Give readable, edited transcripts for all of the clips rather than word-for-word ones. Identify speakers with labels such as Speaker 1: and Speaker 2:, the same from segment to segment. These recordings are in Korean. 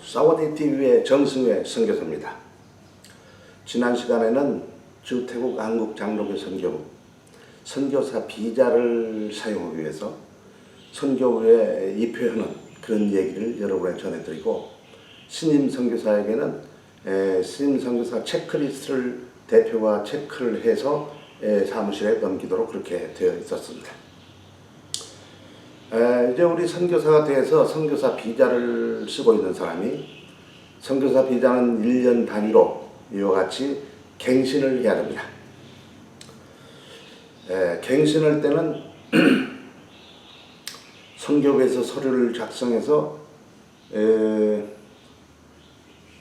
Speaker 1: 사와디TV의 정승회 선교사입니다. 지난 시간에는 주태국 한국장로교 선교부 선교사 비자를 사용하기 위해서 선교부에 입회하는 그런 얘기를 여러분에 전해드리고, 신임 선교사에게는 신임 선교사 체크리스트를 대표가 체크를 해서 사무실에 넘기도록 그렇게 되어 있었습니다. 이제 우리 선교사가 돼서 선교사 비자를 쓰고 있는 사람이, 선교사 비자는 1년 단위로 이와 같이 갱신을 해야 됩니다. 갱신할 때는 선교부에서 서류를 작성해서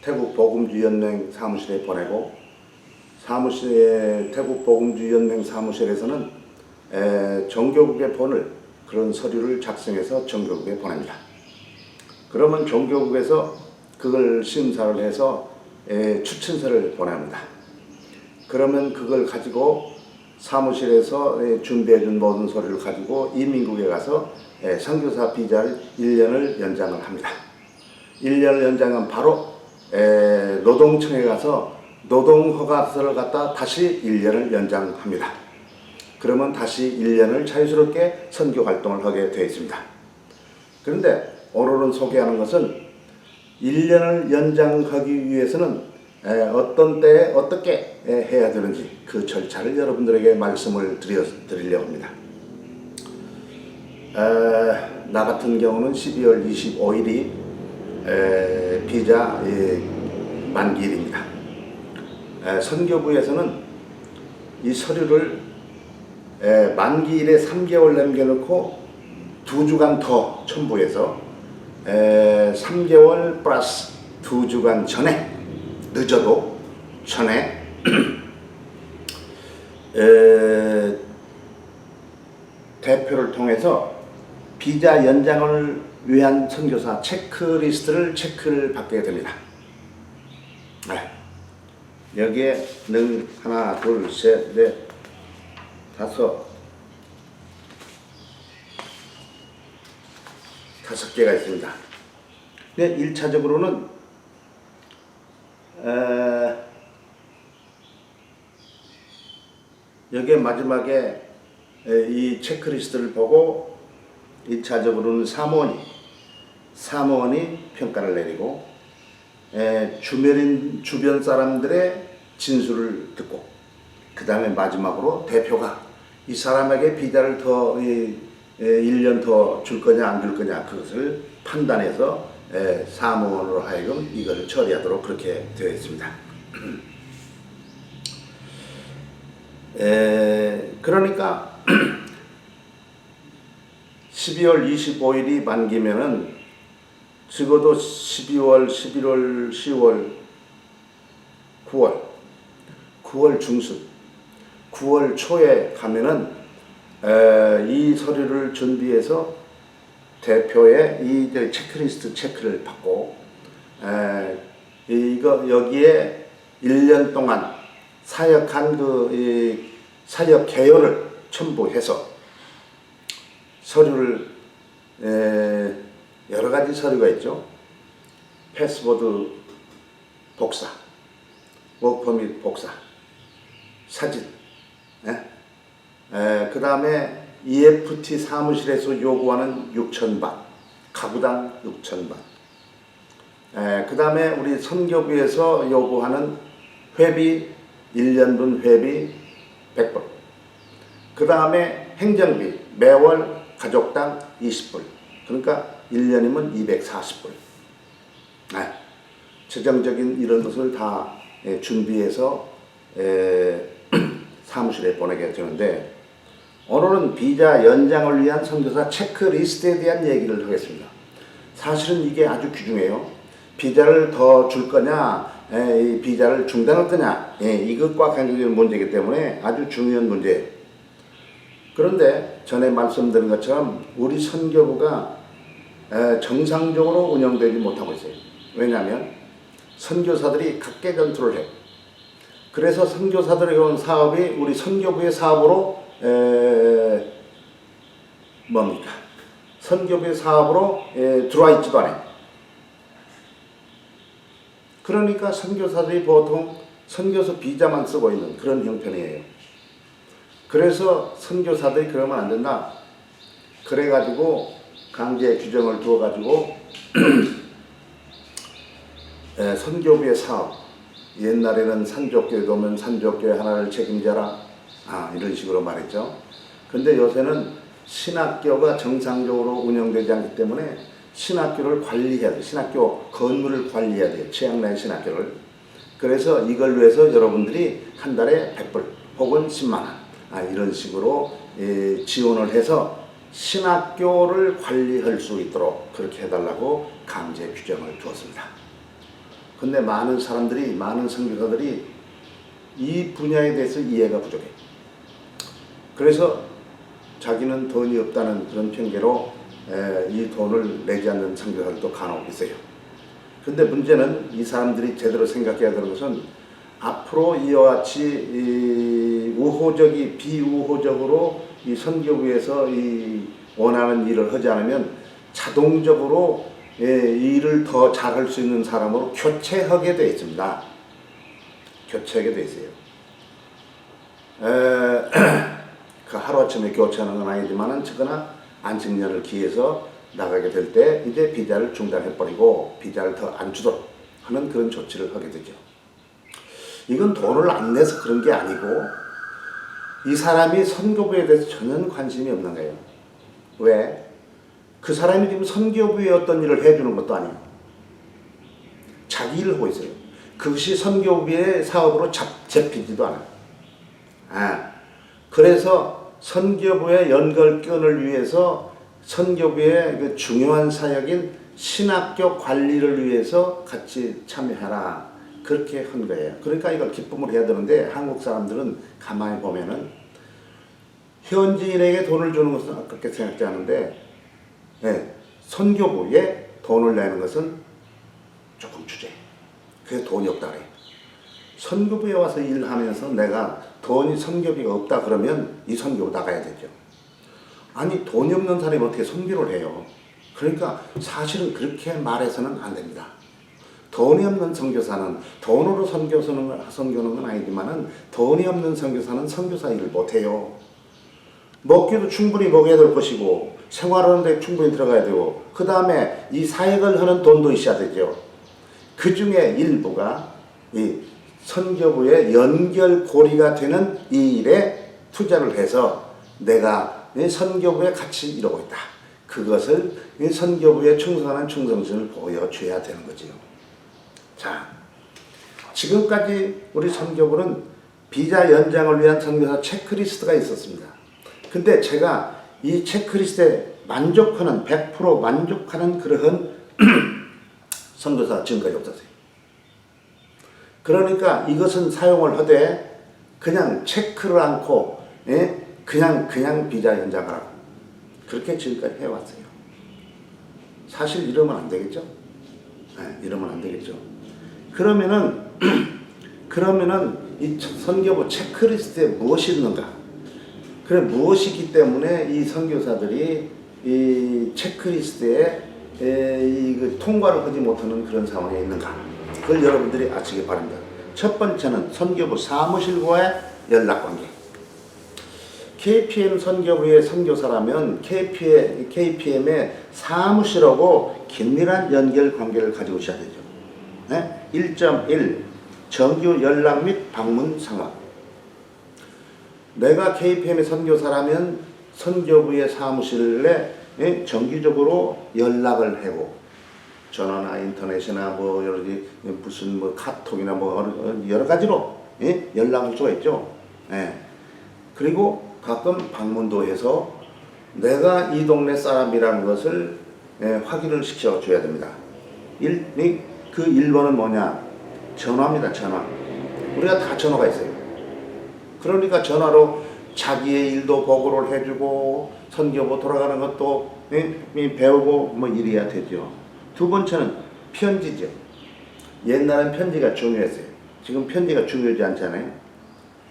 Speaker 1: 태국 복음주연맹 사무실에 보내고, 태국 복음주연맹 사무실에서는 정교국에 보낼 그런 서류를 작성해서 정교국에 보냅니다. 그러면 정교국에서 그걸 심사를 해서 추천서를 보냅니다. 그러면 그걸 가지고 사무실에서 준비해준 모든 서류를 가지고 이민국에 가서 선교사 비자를 1년을 연장을 합니다. 1년을 연장하면 바로 노동청에 가서 노동허가서를 갖다 다시 1년을 연장합니다. 그러면 다시 1년을 자유스럽게 선교 활동을 하게 되어 있습니다. 그런데 오늘은 소개하는 것은 1년을 연장하기 위해서는 어떤 때에 어떻게 해야 되는지 그 절차를 여러분들에게 말씀을 드리려고 합니다. 나 같은 경우는 12월 25일이 비자 만기일입니다. 선교부에서는 이 서류를 만기일에 3개월 남겨놓고 2주간 더 첨부해서 3개월 플러스 2주간 전에, 늦어도 전에 대표를 통해서 비자 연장을 위한 선교사 체크리스트를 체크를 받게 됩니다. 여기에 능 하나, 둘, 셋, 넷, 다섯 개가 있습니다. 근데 1차적으로는 여기에 마지막에 이 체크리스트를 보고 1차적으로는 사무원이 평가를 내리고, 주변 사람들의 진술을 듣고, 그 다음에 마지막으로 대표가 이 사람에게 비자를 더 1년 더 줄 거냐 안 줄 거냐 그것을 판단해서 사무원으로 하여금 이걸 처리하도록 그렇게 되어 있습니다. 그러니까 12월 25일이 만기면은 적어도 12월, 11월, 10월, 9월 중순, 9월 초에 가면은 이 서류를 준비해서 대표의 이 체크리스트 체크를 받고, 여기에 1년 동안 사역한 사역 개요를 첨부해서 서류를, 여러 가지 서류가 있죠. 패스포드 복사, 워크퍼밋 복사, 사진, 그 다음에 EFT 사무실에서 요구하는 6,000바, 가구당 6,000바, 그 다음에 우리 선교부에서 요구하는 회비, 1년분 회비 100불, 그 다음에 행정비 매월 가족당 20불, 그러니까 1년이면 240불. 재정적인 이런 것을 다 준비해서 사무실에 보내게 되는데, 오늘은 비자 연장을 위한 선교사 체크리스트에 대한 얘기를 하겠습니다. 사실은 이게 아주 귀중해요. 비자를 더 줄 거냐, 비자를 중단할 거냐, 이것과 관계된 문제이기 때문에 아주 중요한 문제예요. 그런데 전에 말씀드린 것처럼 우리 선교부가 정상적으로 운영되지 못하고 있어요. 왜냐하면 선교사들이 각계 전투를 해요. 그래서 선교사들에게 온 사업이 우리 선교부의 사업으로 뭡니까? 선교부의 사업으로 들어와 있지도 않아요. 그러니까 선교사들이 보통 선교서 비자만 쓰고 있는 그런 형편이에요. 그래서 선교사들이 그러면 안 된다. 그래가지고 강제 규정을 두어가지고 선교부의 사업, 옛날에는 산족교회도 오면 산족교회 하나를 책임져라, 이런 식으로 말했죠. 근데 요새는 신학교가 정상적으로 운영되지 않기 때문에 신학교를 관리해야 돼요. 신학교 건물을 관리해야 돼요. 최양나의 신학교를. 그래서 이걸 위해서 여러분들이 한 달에 100불 혹은 10만원 이런 식으로 지원을 해서 신학교를 관리할 수 있도록 그렇게 해달라고 강제 규정을 두었습니다. 근데 많은 사람들이, 많은 선교사들이 이 분야에 대해서 이해가 부족해. 그래서 자기는 돈이 없다는 그런 핑계로 이 돈을 내지 않는 선교사들도 간혹 있어요. 근데 문제는 이 사람들이 제대로 생각해야 되는 것은 앞으로 이와 같이 비우호적으로 이 선교부에서 이 원하는 일을 하지 않으면 자동적으로 일을 더 잘할 수 있는 사람으로 교체하게 되어 있습니다. 교체하게 되어 있어요. 그 하루아침에 교체하는 건 아니지만은 저거나 안식년을 기해서 나가게 될 때 이제 비자를 중단해버리고 비자를 더 안 주도록 하는 그런 조치를 하게 되죠. 이건 돈을 안 내서 그런 게 아니고 이 사람이 선교부에 대해서 전혀 관심이 없는 거예요. 왜? 그 사람이 지금 선교부에 어떤 일을 해주는 것도 아니에요. 자기 일을 하고 있어요. 그것이 선교부의 사업으로 잡히지도 않아요. 그래서 선교부의 연결견을 위해서 선교부의 그 중요한 사역인 신학교 관리를 위해서 같이 참여해라. 그렇게 한 거예요. 그러니까 이걸 기쁨을 해야 되는데 한국 사람들은 가만히 보면은 현지인에게 돈을 주는 것은 아깝게 생각지 않은데 선교부에 돈을 내는 것은 조금 주제. 그래서 돈이 없다 그래요. 선교부에 와서 일하면서 내가 돈이 선교비가 없다 그러면 이 선교부 나가야 되죠. 아니 돈이 없는 사람이 어떻게 선교를 해요? 그러니까 사실은 그렇게 말해서는 안 됩니다. 돈이 없는 선교사는 돈으로 선교는 건 아니지만은 돈이 없는 선교사는 선교사 일을 못해요. 먹기도 충분히 먹어야 될 것이고 생활하는데 충분히 들어가야 되고 그 다음에 이 사역을 하는 돈도 있어야 되죠. 그 중에 일부가 이 선교부의 연결고리가 되는 이 일에 투자를 해서 내가 선교부에 같이 이루고 있다. 그것을 선교부에 충성하는 충성심을 보여줘야 되는 거지요. 자, 지금까지 우리 선교부는 비자 연장을 위한 선교사 체크리스트가 있었습니다. 근데 제가 이 체크리스트에 만족하는 100% 만족하는 그러한 선교사가 지금까지 없었어요. 그러니까 이것은 사용을 하되 그냥 체크를 않고 그냥 비자 연장을 하고 그렇게 지금까지 해왔어요. 사실 이러면 안 되겠죠? 이러면 안 되겠죠. 그러면은 이 선교부 체크리스트에 무엇이 있는가? 그래 무엇이 있기 때문에 이 선교사들이 이 체크리스트에 통과를 하지 못하는 그런 상황에 있는가? 그걸 여러분들이 아시기 바랍니다. 첫 번째는 선교부 사무실과의 연락관계. KPM 선교부의 선교사라면 KPM의 사무실하고 긴밀한 연결관계를 가지고 있어야 되죠. 1.1 정규 연락 및 방문 상황. 내가 KPM의 선교사라면 선교부의 사무실에 정기적으로 연락을 하고 전화나 인터넷이나 무슨 카톡이나 여러 가지로 연락할 수가 있죠. 그리고 가끔 방문도 해서 내가 이 동네 사람이라는 것을 확인을 시켜줘야 됩니다. 그 1번은 뭐냐? 전화입니다. 전화. 우리가 다 전화가 있어요. 그러니까 전화로 자기의 일도 보고를 해주고 선교부 돌아가는 것도 배우고 이래야 되죠. 두 번째는 편지죠. 옛날엔 편지가 중요했어요. 지금 편지가 중요하지 않잖아요.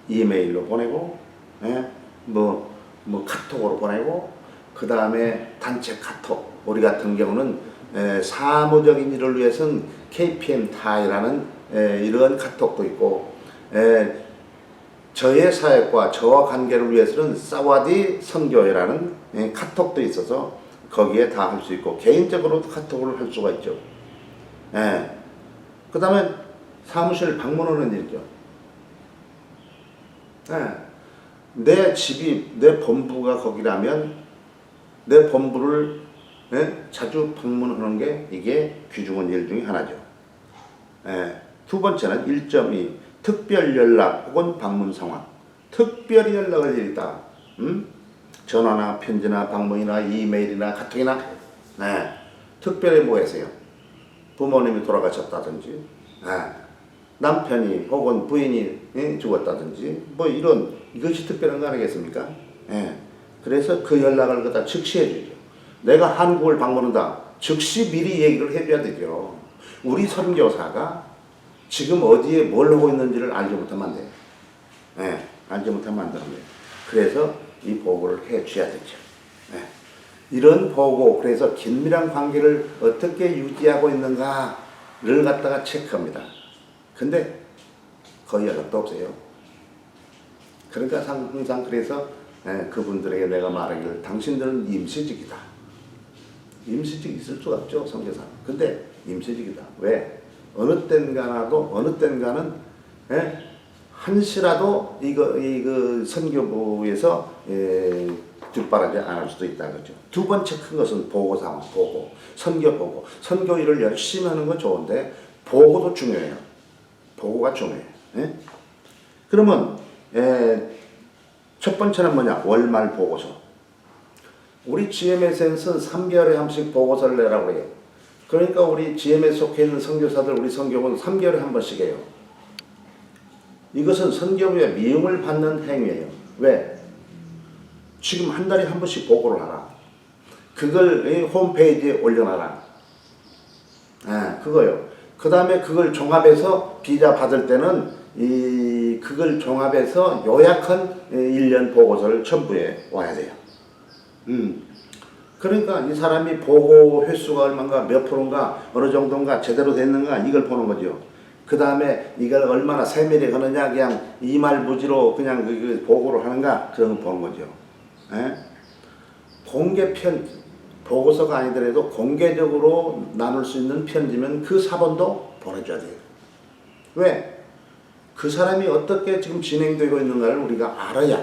Speaker 1: 이메일로 보내고 카톡으로 보내고 그 다음에 단체 카톡. 우리 같은 경우는 사무적인 일을 위해서는 KPM 타이라는 이런 카톡도 있고, 저의 사역과 저와 관계를 위해서는 사와디 선교회라는 카톡도 있어서 거기에 다 할 수 있고, 개인적으로도 카톡을 할 수가 있죠. 그 다음에 사무실 방문하는 일이죠. 내 집이, 내 본부가 거기라면 내 본부를 자주 방문하는 게 이게 귀중한 일 중에 하나죠. 두 번째는 1.2 특별 연락 혹은 방문 상황. 특별히 연락을 일이다. 전화나 편지나 방문이나 이메일이나 카톡이나 특별히 뭐 했어요? 부모님이 돌아가셨다든지, 남편이 혹은 부인이 죽었다든지, 뭐 이것이 특별한 거 아니겠습니까? 그래서 그 연락을 갖다 즉시 해주죠. 내가 한국을 방문한다. 즉시 미리 얘기를 해줘야 되죠. 우리 선교사가 지금 어디에 뭘 하고 있는지를 알지 못하면 안 돼요. 알지 못하면 안 되는 거예요. 그래서 이 보고를 해줘야 되죠. 이런 보고, 그래서 긴밀한 관계를 어떻게 유지하고 있는가를 갖다가 체크합니다. 근데 거의 연락도 없어요. 그러니까 항상 그래서 그분들에게 내가 말하기를 당신들은 임시직이다. 임시직 있을 수가 없죠, 선교사. 근데 임시직이다. 왜? 어느 땐가는 한시라도 이거 선교부에서 뒷바라지 않을 수도 있다 그죠. 두 번째 큰 것은 보고 상황, 보고 선교 보고. 선교 일을 열심히 하는 건 좋은데 보고도 중요해요. 보고가 중요해요. 그러면 첫 번째는 뭐냐? 월말 보고서. 우리 GMS에는 3개월에 한 번씩 보고서를 내라고 해요. 그러니까 우리 GMS 속해 있는 선교사들, 우리 선교부는 3개월에 한 번씩 해요. 이것은 선교부의 미움을 받는 행위예요. 왜? 지금 한 달에 한 번씩 보고를 하라. 그걸 홈페이지에 올려놔라. 그거요. 그 다음에 그걸 종합해서 비자 받을 때는 그걸 종합해서 요약한 1년 보고서를 첨부해 와야 돼요. 그러니까 이 사람이 보고 횟수가 얼마인가, 몇 프로인가, 어느 정도인가, 제대로 됐는가, 이걸 보는 거죠. 그 다음에 이걸 얼마나 세밀히 하느냐, 그냥 이말무지로 그냥 그 보고를 하는가, 그런 거 보는 거죠. 공개 편지, 보고서가 아니더라도 공개적으로 나눌 수 있는 편지면 그 사본도 보내줘야 돼요. 왜? 그 사람이 어떻게 지금 진행되고 있는가를 우리가 알아야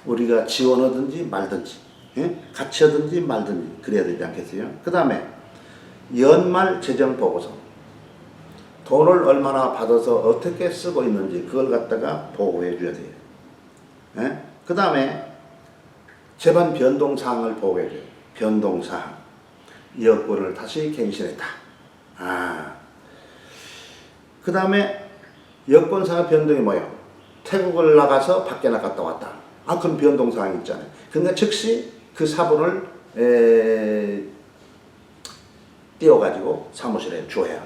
Speaker 1: 우리가 지원하든지 말든지, 같이 하든지 말든지 그래야 되지 않겠어요? 그 다음에 연말 재정 보고서. 돈을 얼마나 받아서 어떻게 쓰고 있는지 그걸 갖다가 보고해 줘야 돼요. 그 다음에 재반 변동사항을 보고해 줘요. 변동사항. 여권을 다시 갱신했다. 그 다음에 여권사항 변동이 뭐예요? 태국을 나가서 밖에 나갔다 왔다. 그럼 변동사항이 있잖아요. 근데 즉시 그 사본을 띄워가지고 사무실에 줘야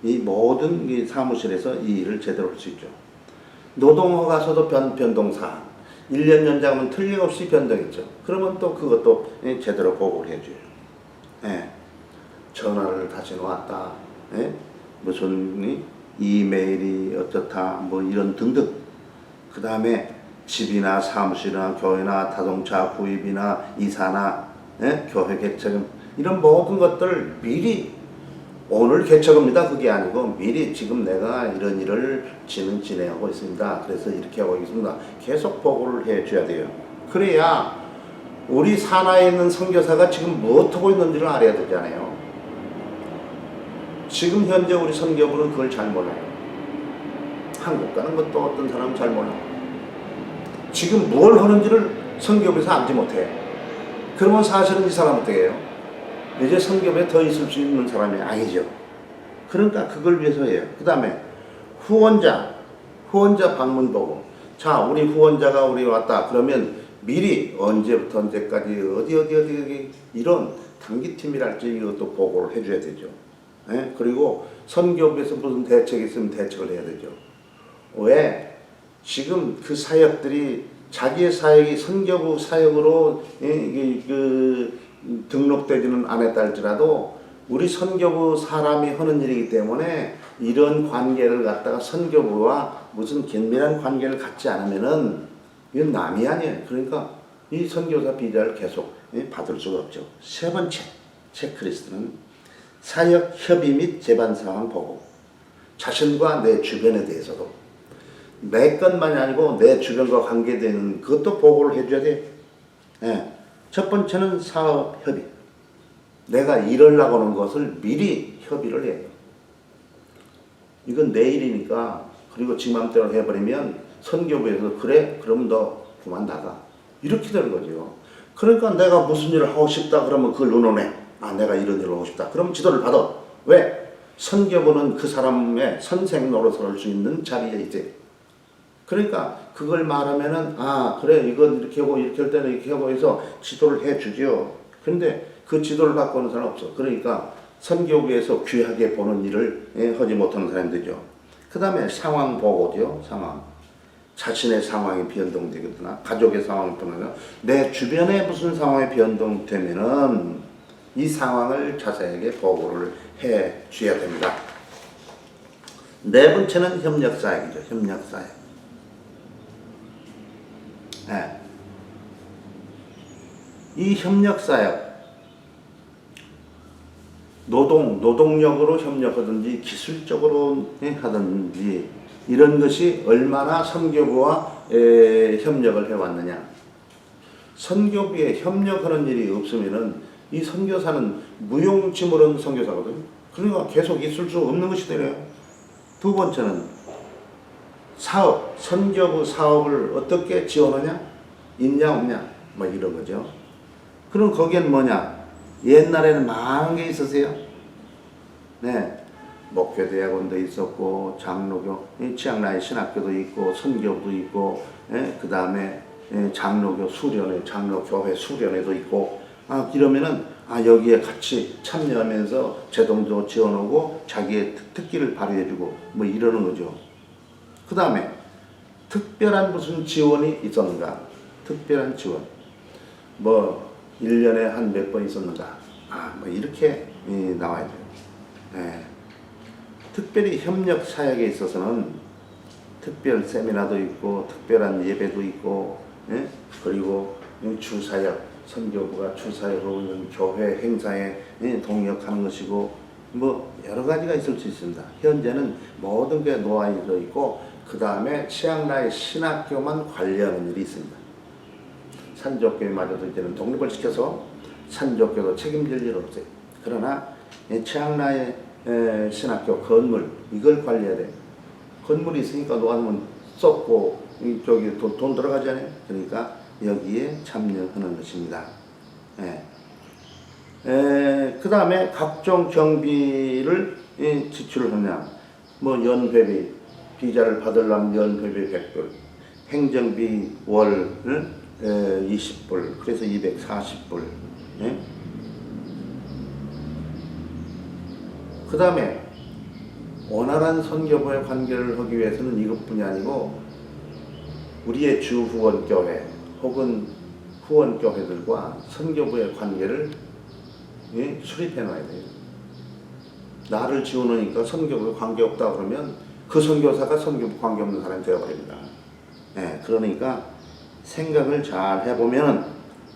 Speaker 1: 이 모든 이 사무실에서 이 일을 제대로 할 수 있죠. 노동허가서도 변동사항. 1년 연장하면 틀림없이 변동있죠. 그러면 또 그것도 제대로 보고를 해줘요. 전화를 다시 놓았다. 무슨 이메일이 어떻다. 뭐 이런 등등. 그 다음에 집이나 사무실이나 교회나 자동차 구입이나 이사나 교회 개척 이런 모든 것들을 미리 오늘 개척합니다. 그게 아니고 미리 지금 내가 이런 일을 진행하고 있습니다. 그래서 이렇게 하고 있습니다. 계속 보고를 해줘야 돼요. 그래야 우리 산하에 있는 선교사가 지금 무엇하고 있는지를 알아야 되잖아요. 지금 현재 우리 선교부는 그걸 잘 몰라요. 한국 가는 것도 어떤 사람은 잘 몰라요. 지금 뭘 하는지를 선교부에서 알지 못해. 그러면 사실은 이 사람 어떻게 해요? 이제 선교부에 더 있을 수 있는 사람이 아니죠. 그러니까 그걸 위해서 해요. 그 다음에 후원자 방문 보고. 자, 우리 후원자가 우리 왔다. 그러면 미리 언제부터 언제까지 어디 이런 단기팀이랄지 이것도 보고를 해줘야 되죠. 그리고 선교부에서 무슨 대책이 있으면 대책을 해야 되죠. 왜? 지금 그 사역들이 자기의 사역이 선교부 사역으로 등록되지는 않았다 할지라도 우리 선교부 사람이 하는 일이기 때문에 이런 관계를 갖다가 선교부와 무슨 긴밀한 관계를 갖지 않으면은 이건 남이 아니에요. 그러니까 이 선교사 비자를 계속 받을 수가 없죠. 세 번째 체크리스트는 사역 협의 및 재반 상황 보고. 자신과 내 주변에 대해서도 내 것만이 아니고 내 주변과 관계되는 그것도 보고를 해줘야 돼요. 예. 첫 번째는 사업 협의. 내가 일하려고 하는 것을 미리 협의를 해요. 이건 내 일이니까 그리고 지 맘대로 해버리면 선교부에서 그래? 그럼 너 그만 나가. 이렇게 되는 거죠. 그러니까 내가 무슨 일을 하고 싶다 그러면 그걸 의논해. 아 내가 이런 일을 하고 싶다. 그럼 지도를 받아. 왜? 선교부는 그 사람의 선생 노릇을 할 수 있는 자리에 있어요. 그러니까 그걸 말하면은 아 그래 이건 이렇게 하고 이렇게 할 때는 이렇게 하고 해서 지도를 해주죠. 근데 그 지도를 받고 오는 사람 없어. 그러니까 선교부에서 귀하게 보는 일을 하지 못하는 사람들이죠. 그 다음에 상황 보고죠. 상황. 자신의 상황이 변동되거나 가족의 상황이 변하거나 내 주변에 무슨 상황이 변동되면은 이 상황을 자세하게 보고를 해 줘야 됩니다. 네 번째는 협력사역이죠. 협력사역. 네. 이 협력사역 노동력으로 협력하든지 기술적으로 하든지 이런 것이 얼마나 선교부와 협력을 해왔느냐. 선교부에 협력하는 일이 없으면은 이 선교사는 무용지물은 선교사거든요. 그러니까 계속 있을 수 없는 것이 되네요. 두 번째는 사업, 선교부 사업을 어떻게 지원하냐? 있냐 없냐? 뭐 이런 거죠. 그럼 거기엔 뭐냐? 옛날에는 많은 게 있었어요. 네. 목회대학원도 있었고, 장로교, 치앙라이 신학교도 있고, 선교부도 있고, 그 다음에 장로교 수련회, 장로교회 수련회도 있고, 아, 이러면은, 아, 여기에 같이 참여하면서 제동도 지원하고, 자기의 특기를 발휘해주고, 뭐 이러는 거죠. 그 다음에, 특별한 무슨 지원이 있었는가? 특별한 지원. 뭐, 1년에 한 몇 번 있었는가? 아, 뭐 이렇게 나와야 돼요. 네. 특별히 협력 사역에 있어서는 특별 세미나도 있고 특별한 예배도 있고 그리고 주사역 선교부가 주사역으로 있는 교회 행사에 동역하는 것이고 뭐 여러 가지가 있을 수 있습니다. 현재는 모든 게 놓아져 있고 그 다음에 치앙라이 신학교만 관리하는 일이 있습니다. 산족교회마저도 이제는 독립을 시켜서 산족교도 책임질 일 없어요. 그러나 치앙라이 신학교 건물 이걸 관리해야 돼. 건물이 있으니까 놓아놓으면 썩고 이쪽에 돈 들어가잖아요. 그러니까 여기에 참여하는 것입니다. 그 다음에 각종 경비를 지출하냐. 뭐 연회비, 비자를 받으려면 연회비 100불, 행정비 월 20불, 그래서 240불. 그 다음에 원활한 선교부의 관계를 하기 위해서는 이것뿐이 아니고 우리의 주 후원교회 혹은 후원교회들과 선교부의 관계를 수립해 놔야 돼요. 나를 지원하니까 선교부에 관계없다 그러면 그 선교사가 선교부 관계없는 사람이 되어버립니다. 그러니까 생각을 잘 해보면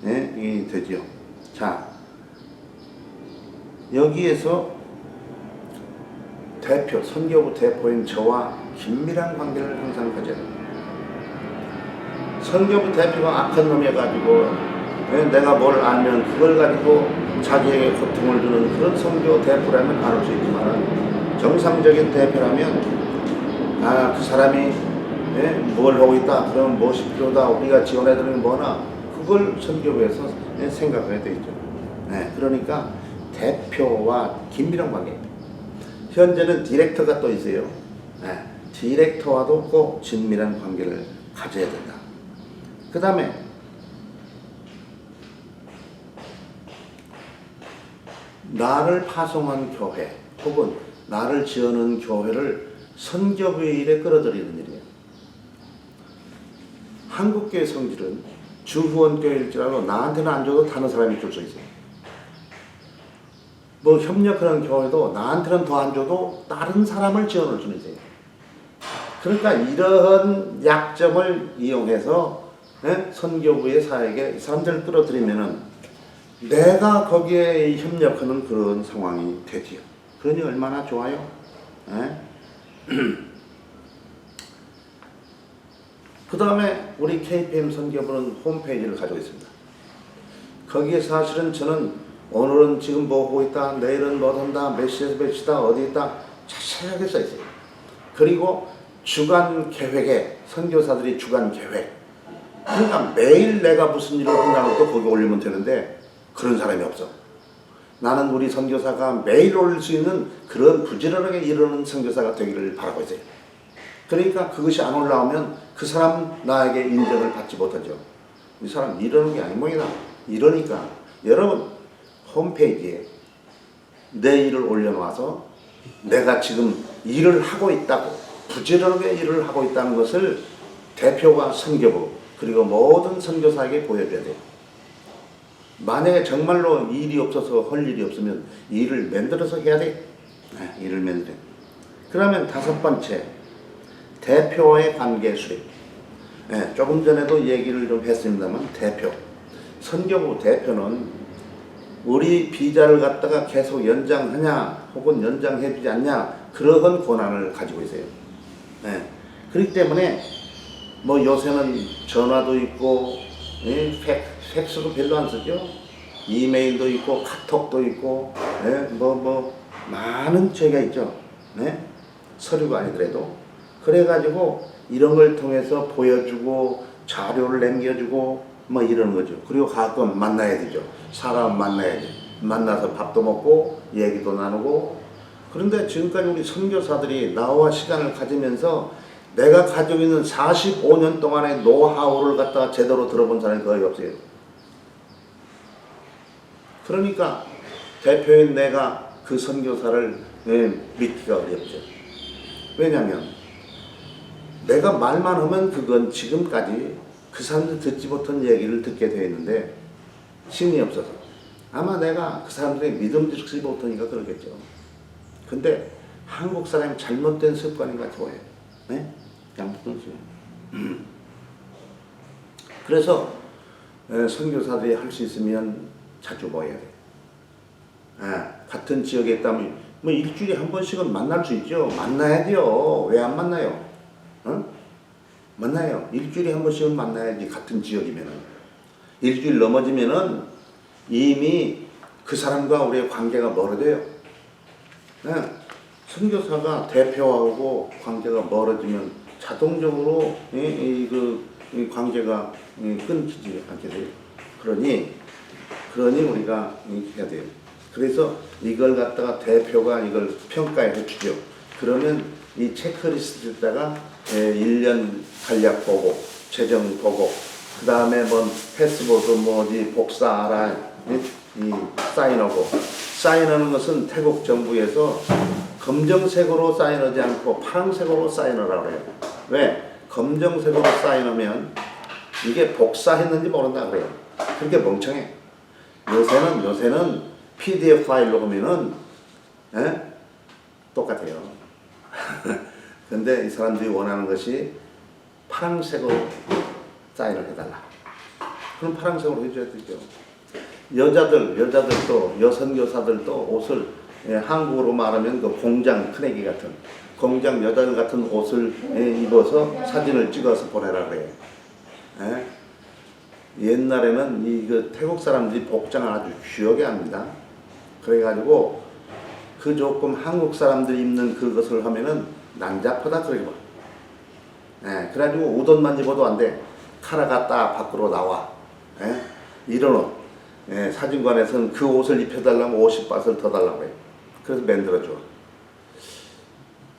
Speaker 1: 이 되죠. 자, 여기에서 대표, 선교부 대표인 저와 긴밀한 관계를 항상 가져야 됩니다. 선교부 대표가 악한 놈이어가지고 내가 뭘 알면 그걸 가지고 자기에게 고통을 주는 그런 선교 대표라면 알을 수 있지만 정상적인 대표라면 아, 그 사람이 뭘 하고 있다 그러면 무엇이 필요하다 우리가 지원해드리는 뭐나 그걸 선교부에서 생각해야 되죠. 그러니까 대표와 긴밀한 관계. 현재는 디렉터가 또 있어요. 디렉터와도 꼭 긴밀한 관계를 가져야 된다. 그 다음에 나를 파송한 교회 혹은 나를 지어놓은 교회를 선교부의 일에 끌어들이는 일이에요. 한국교회 성질은 주후원교회일지라도 나한테는 안 줘도 다른 사람이 줄 수 있어요. 뭐 협력하는 교회도 나한테는 더 안 줘도 다른 사람을 지원을 주는 거예요. 그러니까 이런 약점을 이용해서 선교부의 사역에 이 사람들을 끌어들이면은 내가 거기에 협력하는 그런 상황이 되지요. 그러니 얼마나 좋아요. 그 다음에 우리 KPM 선교부는 홈페이지를 가지고 있습니다. 거기에 사실은 저는 오늘은 지금 뭐 하고 있다, 내일은 뭐 한다, 몇 시에서 몇 시다, 어디 있다 자세하게 써 있어요. 그리고 주간 계획에 선교사들이 주간 계획. 그러니까 매일 내가 무슨 일을 한다는 것도 거기 올리면 되는데 그런 사람이 없어. 나는 우리 선교사가 매일 올릴 수 있는 그런 부지런하게 이루는 선교사가 되기를 바라고 있어요. 그러니까 그것이 안 올라오면 그 사람 나에게 인정을 받지 못하죠. 이 사람 이러는 게 아닌 모양이다. 이러니까 여러분 홈페이지에 내 일을 올려놔서 내가 지금 일을 하고 있다고 부지런하게 일을 하고 있다는 것을 대표와 선교부 그리고 모든 선교사에게 보여줘야 돼요. 만약에 정말로 일이 없어서 할 일이 없으면 일을 만들어서 해야 돼. 일을 만들어. 그러면 다섯 번째 대표와의 관계 수립. 조금 전에도 얘기를 좀 했습니다만 대표. 선교부 대표는 우리 비자를 갖다가 계속 연장하냐 혹은 연장해주지 않냐 그러한 권한을 가지고 있어요. 그렇기 때문에 뭐 요새는 전화도 있고 팩스도 별로 안 쓰죠. 이메일도 있고 카톡도 있고 많은 저기가 있죠. 서류가 아니더라도 그래가지고 이런 걸 통해서 보여주고 자료를 남겨주고 뭐 이러는 거죠. 그리고 가끔 만나야 되죠. 사람 만나야지. 만나서 밥도 먹고 얘기도 나누고. 그런데 지금까지 우리 선교사들이 나와 시간을 가지면서 내가 가지고 있는 45년 동안의 노하우를 갖다가 제대로 들어본 사람이 거의 없어요. 그러니까 대표인 내가 그 선교사를 믿기가 어렵죠. 왜냐하면 내가 말만 하면 그건 지금까지 그 사람들 듣지 못한 얘기를 듣게 되어 있는데 신이 없어서 아마 내가 그 사람들의 믿음 들지 못하니까 그러겠죠. 근데 한국 사람이 잘못된 습관인 것 같아 보여요. 그래서 선교사들이 할 수 있으면 자주 모여야 돼. 같은 지역에 있다면 뭐 일주일에 한 번씩은 만날 수 있죠. 만나야 돼요. 왜 안 만나요? 만나요. 일주일에 한 번씩은 만나야지. 같은 지역이면은 일주일 넘어지면은 이미 그 사람과 우리의 관계가 멀어져요. 선교사가 대표하고 관계가 멀어지면 자동적으로 이 관계가 끊기지 않게 돼요. 그러니 우리가 해야 돼요. 그래서 이걸 갖다가 대표가 이걸 평가해 주죠. 그러면 이 체크리스트에다가 1년 간략 보고, 재정 보고, 그 다음에 뭐 패스보드 뭐지 복사하라, 이 사인하고, 사인하는 것은 태국 정부에서 검정색으로 사인하지 않고 파란색으로 사인하라고 그래요. 왜? 검정색으로 사인하면 이게 복사했는지 모른다 그래요. 그렇게 멍청해. 요새는 PDF 파일로 보면은 똑같아요. 근데 이 사람들이 원하는 것이 파란색으로 사인을 해달라. 그럼 파란색으로 해줘야 되죠. 여자들도 여선교사들도 옷을 한국으로 말하면 그 공장 큰애기 같은 공장 여자들 같은 옷을 입어서 사진을 찍어서 보내라 그래요. 옛날에는 그 태국 사람들이 복장을 아주 귀하게 합니다. 그래가지고 그 조금 한국 사람들이 입는 그것을 하면은 난잡하다 그러게 봐. 그래가지고 우돈만 입어도 안 돼. 카라가 딱 밖으로 나와. 이런 옷. 사진관에서는 그 옷을 입혀달라면 50바트를 더 달라고 해요. 그래서 만들어줘.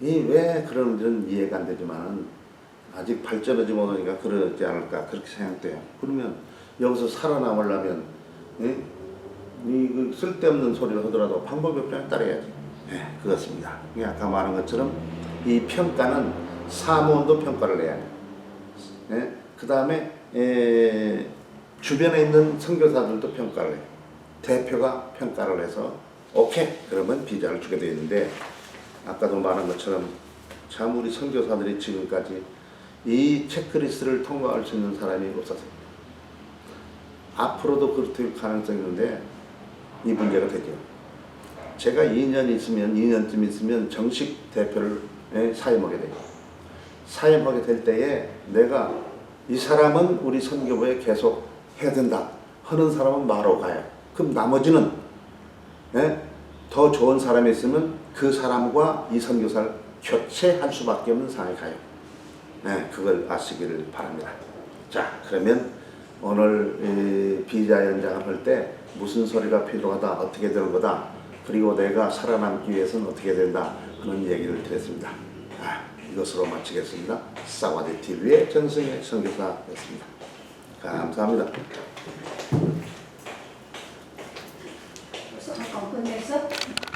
Speaker 1: 왜 그런지는 이해가 안 되지만 아직 발전하지 못하니까 그러지 않을까 그렇게 생각돼요. 그러면 여기서 살아남으려면 그 쓸데없는 소리를 하더라도 방법이 없잖아요. 따라야지. 그렇습니다. 아까 말한 것처럼 이 평가는 사무원도 평가를 해야 해요. 그 다음에 주변에 있는 선교사들도 평가를 해요. 대표가 평가를 해서 오케이 그러면 비자를 주게 되어 있는데 아까도 말한 것처럼 참 우리 선교사들이 지금까지 이 체크리스트를 통과할 수 있는 사람이 없었어요. 앞으로도 그렇게 가능성이 있는데 이 문제가 되죠. 제가 2년쯤 있으면 정식 대표를 사임하게 돼요. 사임하게 될 때에 내가 이 사람은 우리 선교부에 계속 해야 된다 하는 사람은 말하고 가요. 그럼 나머지는 더 좋은 사람이 있으면 그 사람과 이 선교사를 교체할 수밖에 없는 상황에 가요. 그걸 아시기를 바랍니다. 자, 그러면 오늘 비자 연장을 할 때 무슨 소리가 필요하다, 어떻게 되는 거다, 그리고 내가 살아남기 위해서는 어떻게 된다 하는 얘기를 드렸습니다. 이것으로 마치겠습니다. 사와디 TV의 전승의 선교사였습니다. 감사합니다.
Speaker 2: 잠깐 끝냈어?